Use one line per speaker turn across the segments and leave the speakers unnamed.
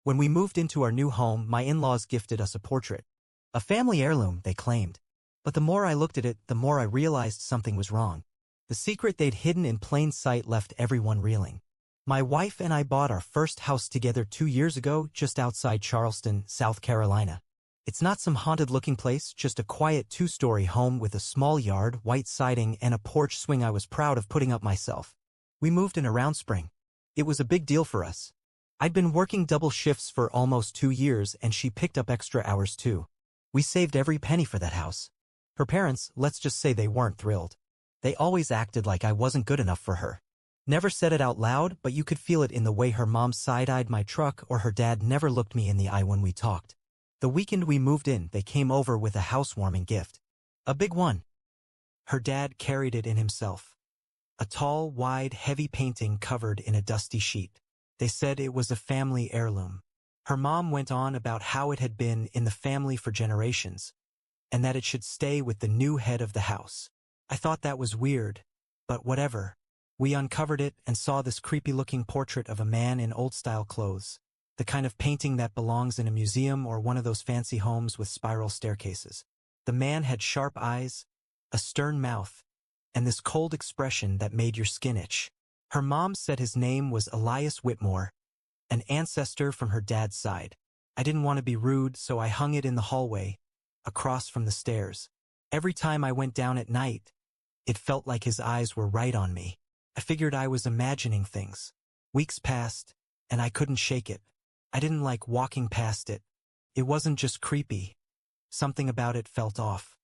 When we moved into our new home, my in-laws gifted us a portrait. A family heirloom, they claimed. But the more I looked at it, the more I realized something was wrong. The secret they'd hidden in plain sight left everyone reeling. My wife and I bought our first house together 2 years ago just outside Charleston, South Carolina. It's not some haunted-looking place, just a quiet 2-story home with a small yard, white siding, and a porch swing I was proud of putting up myself. We moved in around spring. It was a big deal for us. I'd been working double shifts for almost 2 years, and she picked up extra hours too. We saved every penny for that house. Her parents, let's just say they weren't thrilled. They always acted like I wasn't good enough for her. Never said it out loud, but you could feel it in the way her mom side-eyed my truck or her dad never looked me in the eye when we talked. The weekend we moved in, they came over with a housewarming gift. A big one. Her dad carried it in himself. A tall, wide, heavy painting covered in a dusty sheet. They said it was a family heirloom. Her mom went on about how it had been in the family for generations, and that it should stay with the new head of the house. I thought that was weird, but whatever. We uncovered it and saw this creepy-looking portrait of a man in old-style clothes, the kind of painting that belongs in a museum or one of those fancy homes with spiral staircases. The man had sharp eyes, a stern mouth, and this cold expression that made your skin itch. Her mom said his name was Elias Whitmore, an ancestor from her dad's side. I didn't want to be rude, so I hung it in the hallway, across from the stairs. Every time I went down at night, it felt like his eyes were right on me. I figured I was imagining things. Weeks passed, and I couldn't shake it. I didn't like walking past it. It wasn't just creepy. Something about it felt off.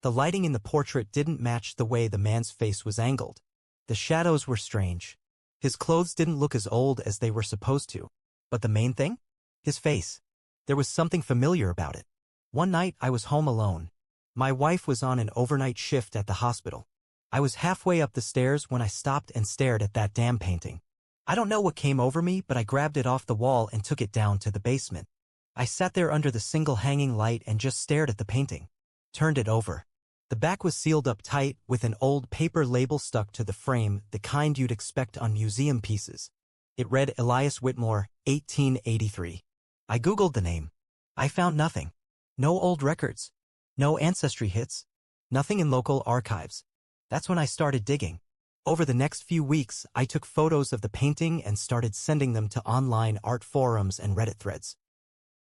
The lighting in the portrait didn't match the way the man's face was angled. The shadows were strange. His clothes didn't look as old as they were supposed to. But the main thing? His face. There was something familiar about it. One night I was home alone. My wife was on an overnight shift at the hospital. I was halfway up the stairs when I stopped and stared at that damn painting. I don't know what came over me, but I grabbed it off the wall and took it down to the basement. I sat there under the single hanging light and just stared at the painting. Turned it over. The back was sealed up tight with an old paper label stuck to the frame, the kind you'd expect on museum pieces. It read Elias Whitmore, 1883. I Googled the name. I found nothing. No old records. No ancestry hits. Nothing in local archives. That's when I started digging. Over the next few weeks, I took photos of the painting and started sending them to online art forums and Reddit threads.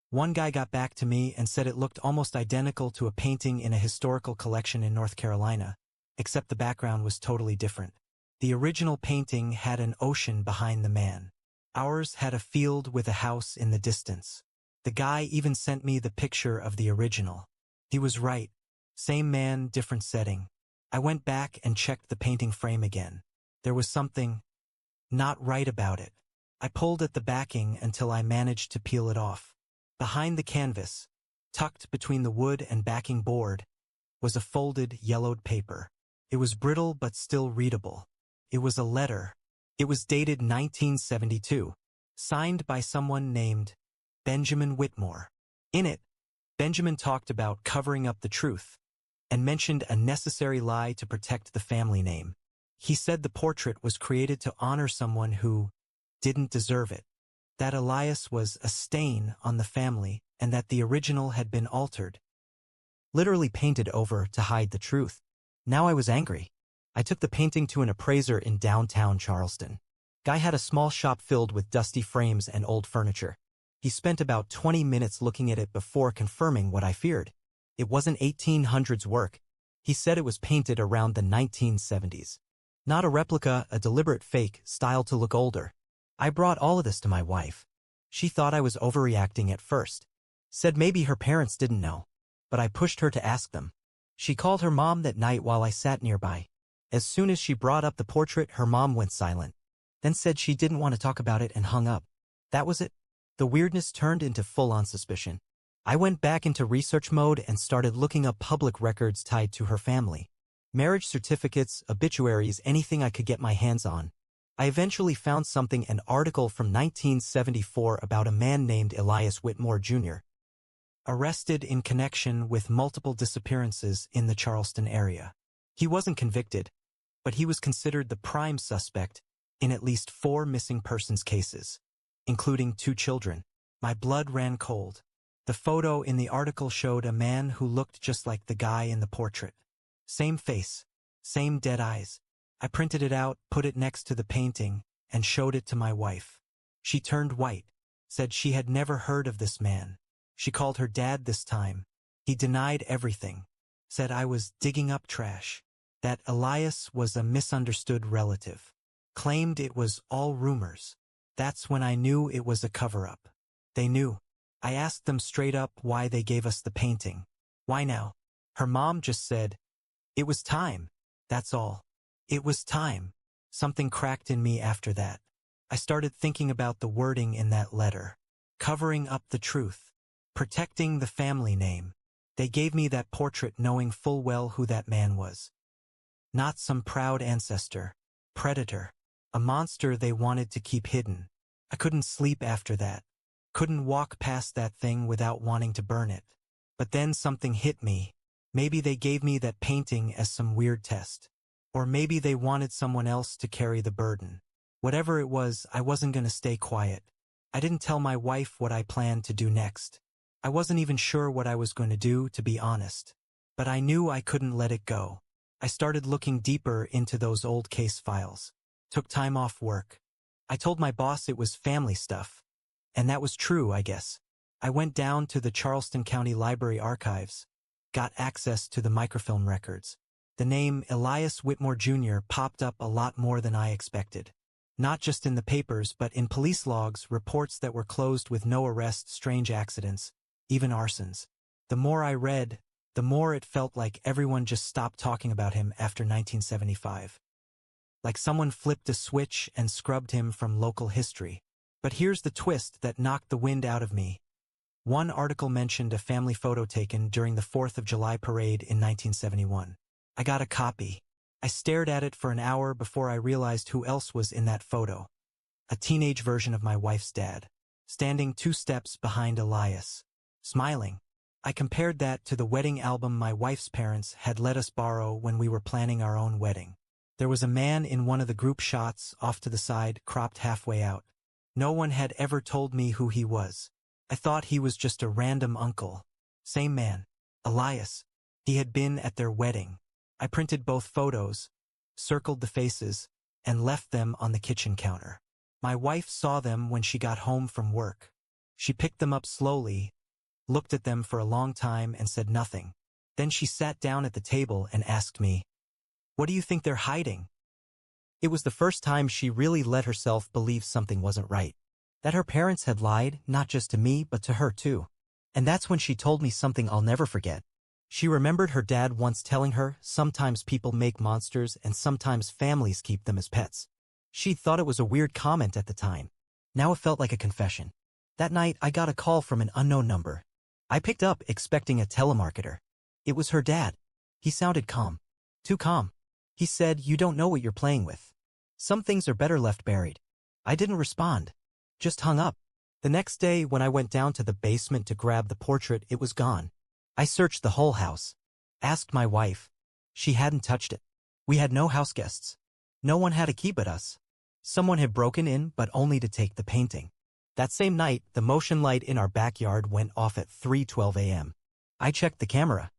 One guy got back to me and said it looked almost identical to a painting in a historical collection in North Carolina, except the background was totally different. The original painting had an ocean behind the man. Ours had a field with a house in the distance. The guy even sent me the picture of the original. He was right. Same man, different setting. I went back and checked the painting frame again. There was something not right about it. I pulled at the backing until I managed to peel it off. Behind the canvas, tucked between the wood and backing board, was a folded, yellowed paper. It was brittle but still readable. It was a letter. It was dated 1972, signed by someone named Benjamin Whitmore. In it, Benjamin talked about covering up the truth and mentioned a necessary lie to protect the family name. He said the portrait was created to honor someone who didn't deserve it, that Elias was a stain on the family and that the original had been altered, literally painted over to hide the truth. Now I was angry. I took the painting to an appraiser in downtown Charleston. Guy had a small shop filled with dusty frames and old furniture. He spent about 20 minutes looking at it before confirming what I feared. It wasn't 1800s work. He said it was painted around the 1970s. Not a replica, a deliberate fake, styled to look older. I brought all of this to my wife. She thought I was overreacting at first. Said maybe her parents didn't know. But I pushed her to ask them. She called her mom that night while I sat nearby. As soon as she brought up the portrait, her mom went silent. Then said she didn't want to talk about it and hung up. That was it. The weirdness turned into full-on suspicion. I went back into research mode and started looking up public records tied to her family. Marriage certificates, obituaries, anything I could get my hands on. I eventually found something, an article from 1974 about a man named Elias Whitmore Jr., arrested in connection with multiple disappearances in the Charleston area. He wasn't convicted, but he was considered the prime suspect in at least 4 missing persons cases, including 2 children. My blood ran cold. The photo in the article showed a man who looked just like the guy in the portrait. Same face, same dead eyes. I printed it out, put it next to the painting, and showed it to my wife. She turned white, said she had never heard of this man. She called her dad this time. He denied everything, said I was digging up trash, that Elias was a misunderstood relative, claimed it was all rumors. That's when I knew it was a cover-up. They knew. I asked them straight up why they gave us the painting. Why now? Her mom just said, "It was time. That's all. It was time." Something cracked in me after that. I started thinking about the wording in that letter. Covering up the truth. Protecting the family name. They gave me that portrait knowing full well who that man was. Not some proud ancestor. Predator. A monster they wanted to keep hidden. I couldn't sleep after that. Couldn't walk past that thing without wanting to burn it. But then something hit me. Maybe they gave me that painting as some weird test. Or maybe they wanted someone else to carry the burden. Whatever it was, I wasn't going to stay quiet. I didn't tell my wife what I planned to do next. I wasn't even sure what I was going to do, to be honest. But I knew I couldn't let it go. I started looking deeper into those old case files. Took time off work. I told my boss it was family stuff. And that was true, I guess. I went down to the Charleston County Library archives. Got access to the microfilm records. The name Elias Whitmore Jr. popped up a lot more than I expected. Not just in the papers, but in police logs, reports that were closed with no arrests, strange accidents, even arsons. The more I read, the more it felt like everyone just stopped talking about him after 1975. Like someone flipped a switch and scrubbed him from local history. But here's the twist that knocked the wind out of me. One article mentioned a family photo taken during the 4th of July parade in 1971. I got a copy. I stared at it for an hour before I realized who else was in that photo. A teenage version of my wife's dad, standing 2 steps behind Elias, smiling. I compared that to the wedding album my wife's parents had let us borrow when we were planning our own wedding. There was a man in one of the group shots off to the side, cropped halfway out. No one had ever told me who he was. I thought he was just a random uncle. Same man, Elias. He had been at their wedding. I printed both photos, circled the faces, and left them on the kitchen counter. My wife saw them when she got home from work. She picked them up slowly, looked at them for a long time and said nothing. Then she sat down at the table and asked me, "What do you think they're hiding?" It was the first time she really let herself believe something wasn't right. That her parents had lied, not just to me, but to her too. And that's when she told me something I'll never forget. She remembered her dad once telling her, sometimes people make monsters and sometimes families keep them as pets. She'd thought it was a weird comment at the time. Now it felt like a confession. That night, I got a call from an unknown number. I picked up, expecting a telemarketer. It was her dad. He sounded calm. Too calm. He said, "You don't know what you're playing with. Some things are better left buried." I didn't respond. Just hung up. The next day, when I went down to the basement to grab the portrait, it was gone. I searched the whole house. Asked my wife. She hadn't touched it. We had no house guests. No one had a key but us. Someone had broken in, but only to take the painting. That same night, the motion light in our backyard went off at 3:12 a.m. I checked the camera.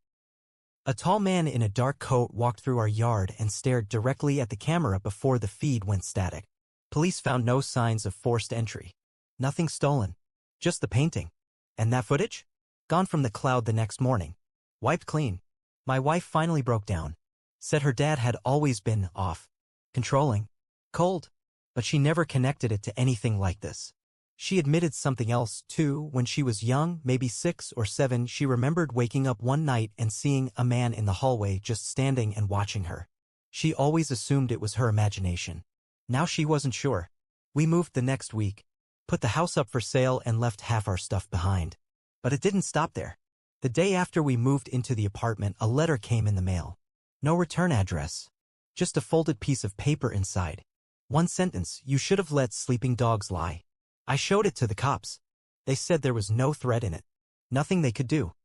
A tall man in a dark coat walked through our yard and stared directly at the camera before the feed went static. Police found no signs of forced entry. Nothing stolen. Just the painting. And that footage? Gone from the cloud the next morning. Wiped clean. My wife finally broke down. Said her dad had always been off. Controlling. Cold. But she never connected it to anything like this. She admitted something else, too. When she was young, maybe 6 or 7, she remembered waking up one night and seeing a man in the hallway just standing and watching her. She always assumed it was her imagination. Now she wasn't sure. We moved the next week, put the house up for sale and left half our stuff behind. But it didn't stop there. The day after we moved into the apartment, a letter came in the mail. No return address. Just a folded piece of paper inside. One sentence, "You should have let sleeping dogs lie." I showed it to the cops. They said there was no threat in it. Nothing they could do.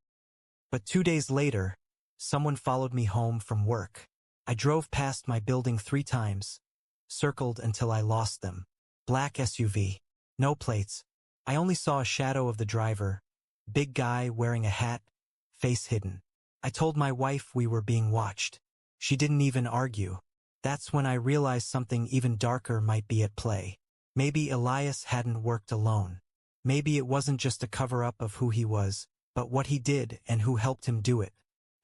But 2 days later, someone followed me home from work. I drove past my building 3 times, circled until I lost them. Black SUV. No plates. I only saw a shadow of the driver, big guy wearing a hat, face hidden. I told my wife we were being watched. She didn't even argue. That's when I realized something even darker might be at play. Maybe Elias hadn't worked alone. Maybe it wasn't just a cover-up of who he was, but what he did and who helped him do it.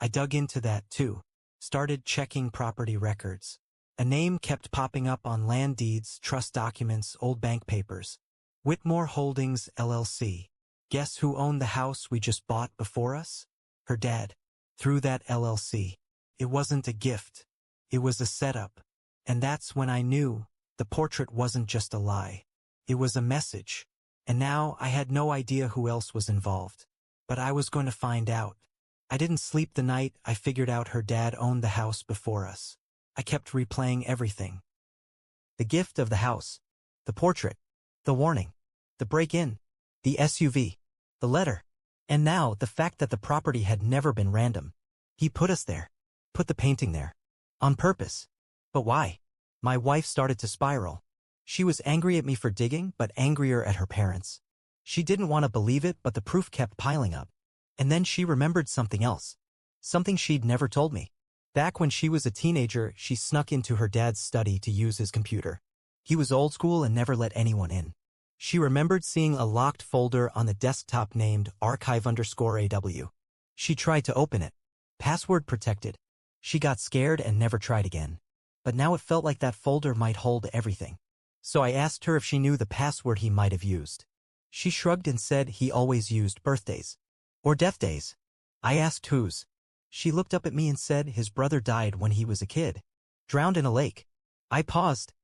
I dug into that too. Started checking property records. A name kept popping up on land deeds, trust documents, old bank papers. Whitmore Holdings, LLC. Guess who owned the house we just bought before us? Her dad. Through that LLC. It wasn't a gift. It was a setup. And that's when I knew the portrait wasn't just a lie. It was a message. And now I had no idea who else was involved. But I was going to find out. I didn't sleep the night I figured out her dad owned the house before us. I kept replaying everything. The gift of the house. The portrait. The warning. The break-in. The SUV. The letter. And now the fact that the property had never been random. He put us there. Put the painting there. On purpose. But why? My wife started to spiral. She was angry at me for digging, but angrier at her parents. She didn't want to believe it, but the proof kept piling up. And then she remembered something else. Something she'd never told me. Back when she was a teenager, she snuck into her dad's study to use his computer. He was old school and never let anyone in. She remembered seeing a locked folder on the desktop named archive_AW. She tried to open it. Password protected. She got scared and never tried again. But now it felt like that folder might hold everything. So I asked her if she knew the password he might have used. She shrugged and said he always used birthdays. Or death days. I asked whose. She looked up at me and said his brother died when he was a kid. Drowned in a lake. I paused.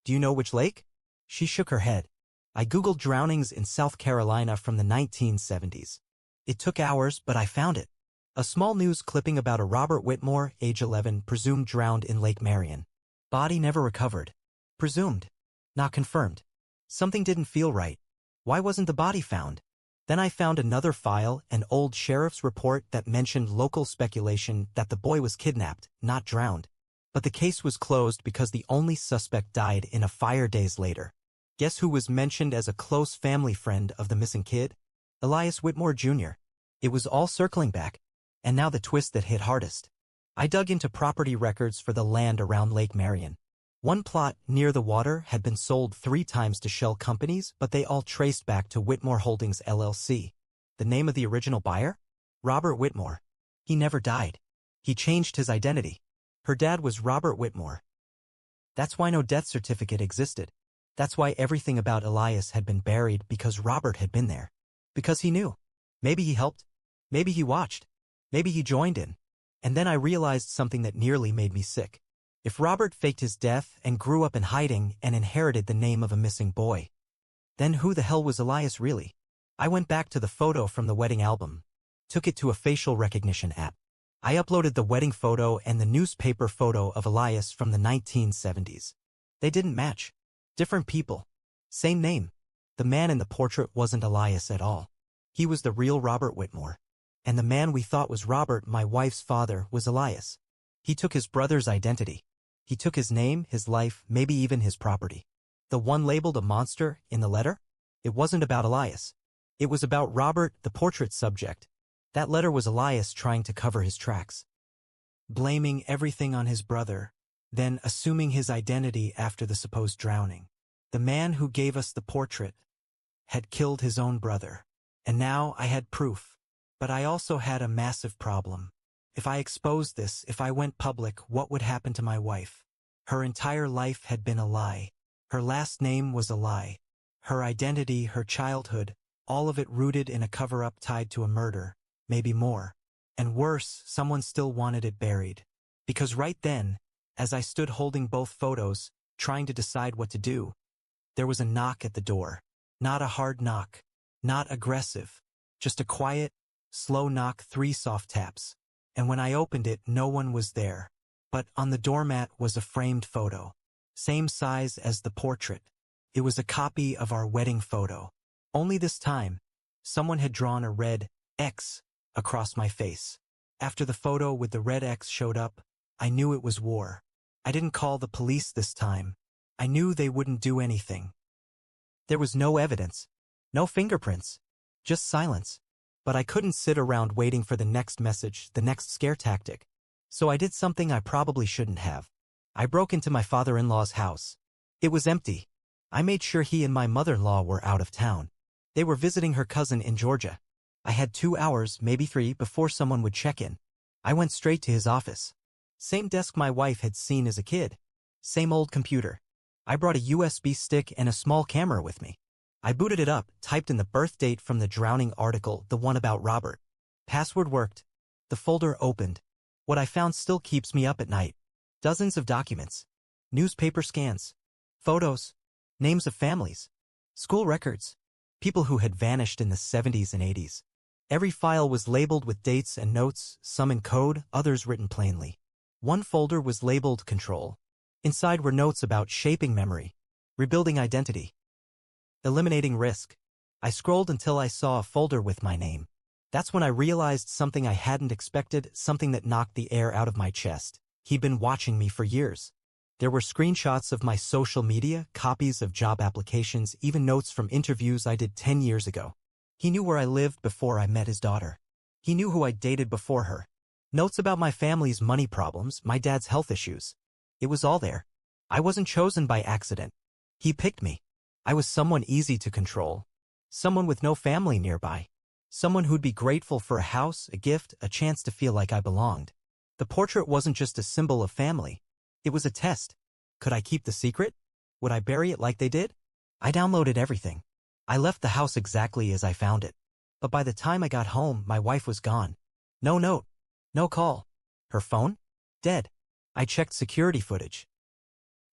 Do you know which lake? She shook her head. I googled drownings in South Carolina from the 1970s. It took hours, but I found it. A small news clipping about a Robert Whitmore, age 11, presumed drowned in Lake Marion. Body never recovered. Presumed. Not confirmed. Something didn't feel right. Why wasn't the body found? Then I found another file, an old sheriff's report that mentioned local speculation that the boy was kidnapped, not drowned. But the case was closed because the only suspect died in a fire days later. Guess who was mentioned as a close family friend of the missing kid? Elias Whitmore Jr. It was all circling back. And now the twist that hit hardest. I dug into property records for the land around Lake Marion. One plot near the water had been sold 3 times to shell companies, but they all traced back to Whitmore Holdings LLC. The name of the original buyer? Robert Whitmore. He never died. He changed his identity. Her dad was Robert Whitmore. That's why no death certificate existed. That's why everything about Elias had been buried, because Robert had been there. Because he knew. Maybe he helped. Maybe he watched. Maybe he joined in. And then I realized something that nearly made me sick. If Robert faked his death and grew up in hiding and inherited the name of a missing boy, then who the hell was Elias really? I went back to the photo from the wedding album, took it to a facial recognition app. I uploaded the wedding photo and the newspaper photo of Elias from the 1970s. They didn't match. Different people. Same name. The man in the portrait wasn't Elias at all. He was the real Robert Whitmore. And the man we thought was Robert, my wife's father, was Elias. He took his brother's identity. He took his name, his life, maybe even his property. The one labeled a monster in the letter? It wasn't about Elias. It was about Robert, the portrait subject. That letter was Elias trying to cover his tracks. Blaming everything on his brother, then assuming his identity after the supposed drowning. The man who gave us the portrait had killed his own brother. And now I had proof. But I also had a massive problem. If I exposed this, if I went public, what would happen to my wife? Her entire life had been a lie. Her last name was a lie. Her identity, her childhood, all of it rooted in a cover-up tied to a murder, maybe more. And worse, someone still wanted it buried. Because right then, as I stood holding both photos, trying to decide what to do, there was a knock at the door. Not a hard knock. Not aggressive. Just a quiet, slow knock, 3 soft taps. And when I opened it, no one was there. But on the doormat was a framed photo. Same size as the portrait. It was a copy of our wedding photo. Only this time, someone had drawn a red X across my face. After the photo with the red X showed up, I knew it was war. I didn't call the police this time. I knew they wouldn't do anything. There was no evidence. No fingerprints. Just silence. But I couldn't sit around waiting for the next message, the next scare tactic. So I did something I probably shouldn't have. I broke into my father-in-law's house. It was empty. I made sure he and my mother-in-law were out of town. They were visiting her cousin in Georgia. I had 2 hours, maybe 3, before someone would check in. I went straight to his office. Same desk my wife had seen as a kid. Same old computer. I brought a USB stick and a small camera with me. I booted it up, typed in the birth date from the drowning article, the one about Robert. Password worked. The folder opened. What I found still keeps me up at night. Dozens of documents. Newspaper scans. Photos. Names of families. School records. People who had vanished in the 70s and 80s. Every file was labeled with dates and notes, some in code, others written plainly. One folder was labeled Control. Inside were notes about shaping memory, rebuilding identity, eliminating risk. I scrolled until I saw a folder with my name. That's when I realized something I hadn't expected, something that knocked the air out of my chest. He'd been watching me for years. There were screenshots of my social media, copies of job applications, even notes from interviews I did 10 years ago. He knew where I lived before I met his daughter. He knew who I dated before her. Notes about my family's money problems, my dad's health issues. It was all there. I wasn't chosen by accident. He picked me. I was someone easy to control. Someone with no family nearby. Someone who'd be grateful for a house, a gift, a chance to feel like I belonged. The portrait wasn't just a symbol of family. It was a test. Could I keep the secret? Would I bury it like they did? I downloaded everything. I left the house exactly as I found it. But by the time I got home, my wife was gone. No note. No call. Her phone? Dead. I checked security footage.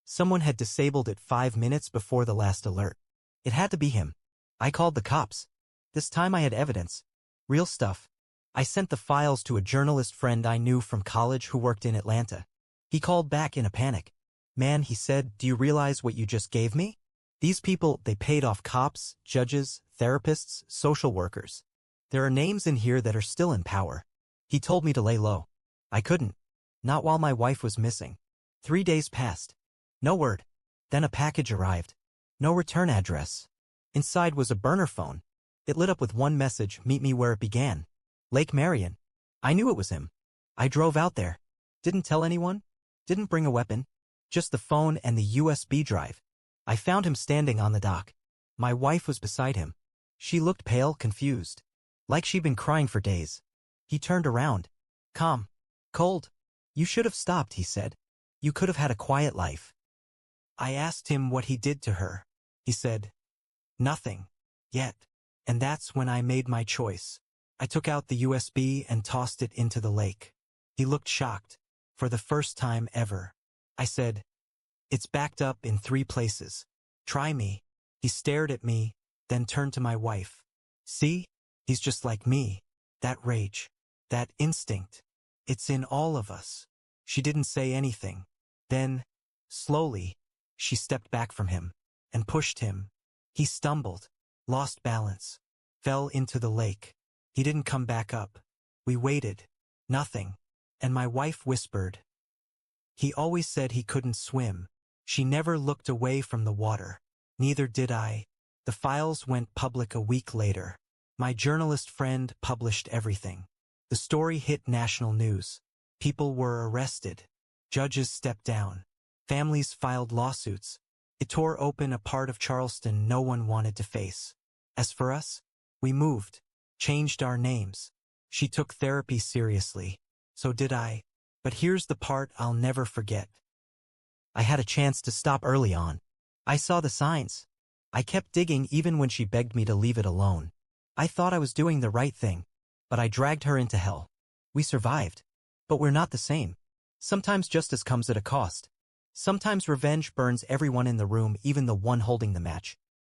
Someone had disabled it 5 minutes before the last alert. It had to be him. I called the cops. This time I had evidence. Real stuff. I sent the files to a journalist friend I knew from college who worked in Atlanta. He called back in a panic. Man, he said, do you realize what you just gave me? These people, they paid off cops, judges, therapists, social workers. There are names in here that are still in power. He told me to lay low. I couldn't. Not while my wife was missing. 3 days passed. No word. Then a package arrived. No return address. Inside was a burner phone. It lit up with one message, meet me where it began. Lake Marion. I knew it was him. I drove out there. Didn't tell anyone. Didn't bring a weapon. Just the phone and the USB drive. I found him standing on the dock. My wife was beside him. She looked pale, confused. Like she'd been crying for days. He turned around. Calm. Cold. You should have stopped, he said. You could have had a quiet life. I asked him what he did to her. He said, nothing. Yet. And that's when I made my choice. I took out the USB and tossed it into the lake. He looked shocked. For the first time ever. I said, it's backed up in 3 places. Try me. He stared at me, then turned to my wife. See? He's just like me. That rage. That instinct. It's in all of us. She didn't say anything. Then, slowly, she stepped back from him and pushed him. He stumbled, lost balance, fell into the lake. He didn't come back up. We waited. Nothing. And my wife whispered. He always said he couldn't swim. She never looked away from the water. Neither did I. The files went public a week later. My journalist friend published everything. The story hit national news. People were arrested. Judges stepped down. Families filed lawsuits. It tore open a part of Charleston no one wanted to face. As for us, we moved, changed our names. She took therapy seriously. So did I. But here's the part I'll never forget. I had a chance to stop early on. I saw the signs. I kept digging even when she begged me to leave it alone. I thought I was doing the right thing. But I dragged her into hell. We survived. But we're not the same. Sometimes justice comes at a cost. Sometimes revenge burns everyone in the room, even the one holding the match.